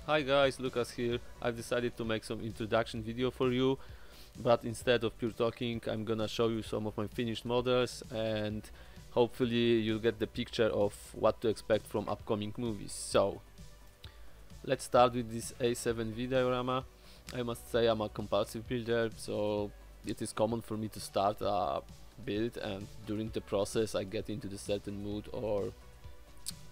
Hi guys, Lucas here. I've decided to make some introduction video for you, but instead of pure talking I'm gonna show you some of my finished models, and hopefully you'll get the picture of what to expect from upcoming movies. So let's start with this A7V diorama. I must say I'm a compulsive builder, so it is common for me to start a build and during the process I get into the certain mood, or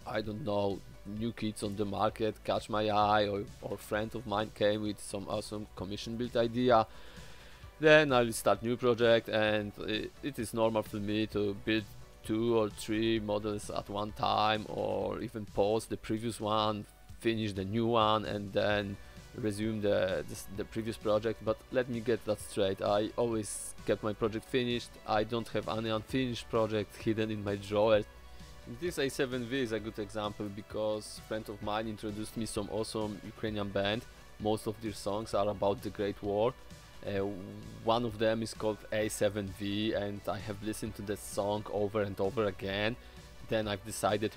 I don't know, new kits on the market catch my eye, or friend of mine came with some awesome commission build idea. Then I'll start new project, and it is normal for me to build 2 or 3 models at one time, or even pause the previous one, finish the new one, and then resume the previous project. But let me get that straight, I always get my project finished. I don't have any unfinished project hidden in my drawer. This A7V is a good example because a friend of mine introduced me some awesome Ukrainian band. Most of their songs are about the Great War. One of them is called A7V, and I have listened to that song over and over again. Then I've decided,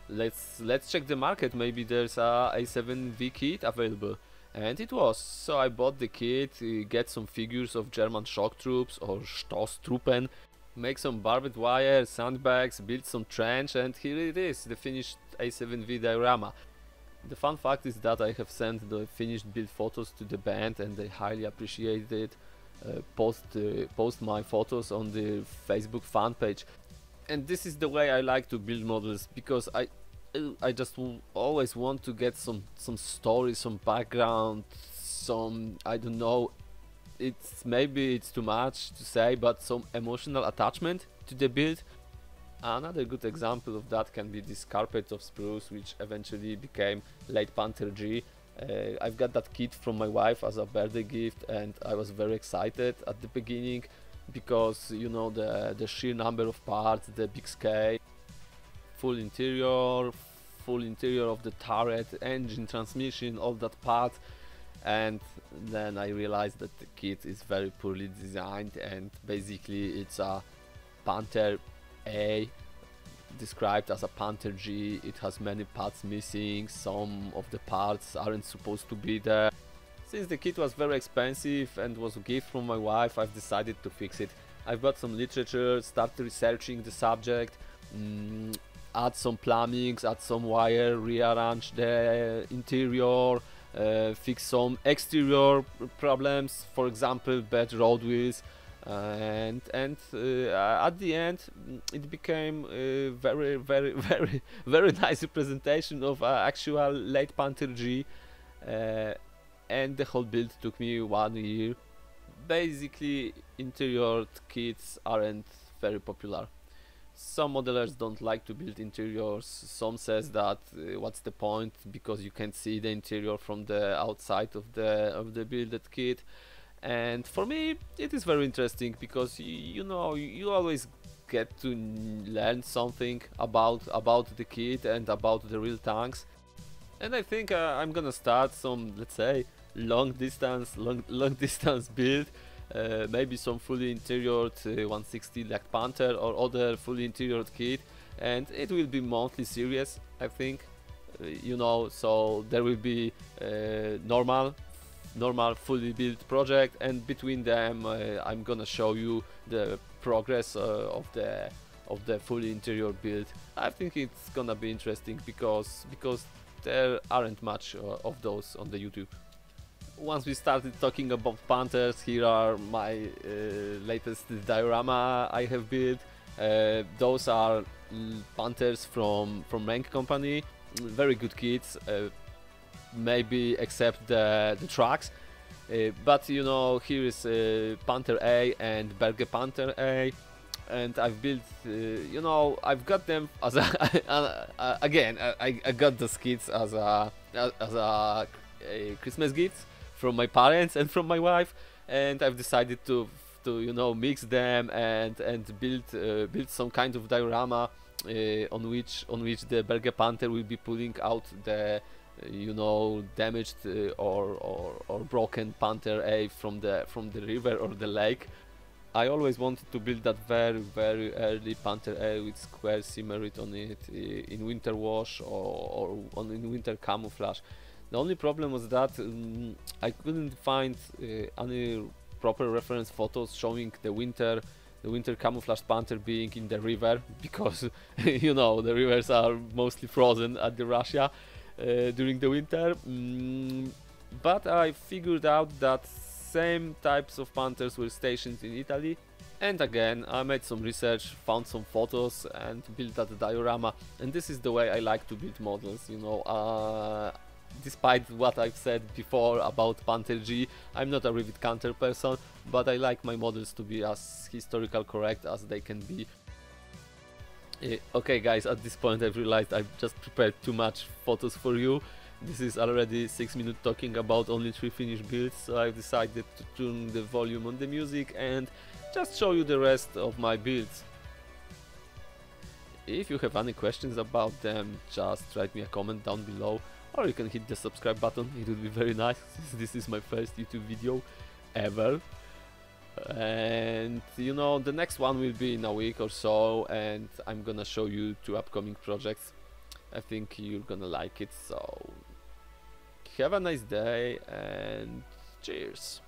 let's check the market, maybe there's a A7V kit available. And it was, so I bought the kit, get some figures of German shock troops or Stoßtruppen, make some barbed wire, sandbags, build some trench, and here it is, the finished A7V diorama. The fun fact is that I have sent the finished build photos to the band and they highly appreciate it. Post my photos on the Facebook fan page. And this is the way I like to build models, because I just always want to get some story, some background, some, I don't know, maybe it's too much to say, but some emotional attachment to the build. Another good example of that can be this carpet of spruce, which eventually became Late Panther G. I've got that kit from my wife as a birthday gift, and I was very excited at the beginning because, you know, the sheer number of parts, the big scale, full interior of the turret, engine, transmission, all that part. And then I realized that the kit is very poorly designed, and basically it's a Panther A described as a Panther G. It has many parts missing, some of the parts aren't supposed to be there. Since the kit was very expensive and was a gift from my wife, I've decided to fix it. I've got some literature, started researching the subject, add some plumbings, add some wire, rearrange the interior, fix some exterior problems, for example bad road wheels, and at the end it became a very nice representation of actual Late Panther G, and the whole build took me 1 year. Basically interior kits aren't very popular. Some modelers don't like to build interiors. Some says that what's the point, because you can't see the interior from the outside of the builded kit. And for me it is very interesting because you know, you always get to learn something about the kit and about the real tanks. And I think I'm gonna start some, let's say, long distance build. Maybe some fully interiored 160 like Panther or other fully interiored kit, and it will be monthly series, I think. You know, so there will be normal fully built project, and between them I'm gonna show you the progress of the fully interior build. I think it's gonna be interesting because there aren't much of those on the YouTube. Once we started talking about Panthers, here are my latest diorama I have built. Those are Panthers from Rank Company, very good kits, maybe except the tracks. But you know, here is Panther A and Berge Panther A, and I've built, you know, I've got them as a again, I got the kits as a Christmas gift from my parents and from my wife, and I've decided to you know, mix them and build some kind of diorama on which the Berge Panther will be pulling out the you know, damaged or broken Panther A from the river or the lake. I always wanted to build that very early Panther A with square Simmerit on it in winter wash or in winter camouflage. The only problem was that I couldn't find any proper reference photos showing the winter camouflage panther being in the river, because you know, the rivers are mostly frozen at the Russia during the winter. But I figured out that same types of panthers were stationed in Italy, and again I made some research, found some photos and built that diorama. And this is the way I like to build models, you know. Despite what I've said before about Panther G, I'm not a Rivet counter person, but I like my models to be as historical correct as they can be. Okay guys, at this point I've realized I've just prepared too much photos for you. This is already 6 minutes talking about only 3 finished builds, so I've decided to tune the volume on the music and just show you the rest of my builds. If you have any questions about them, just write me a comment down below, or you can hit the subscribe button. It would be very nice, since this is my first YouTube video ever. And you know, the next one will be in a week or so, and I'm gonna show you 2 upcoming projects. I think you're gonna like it, so have a nice day and cheers.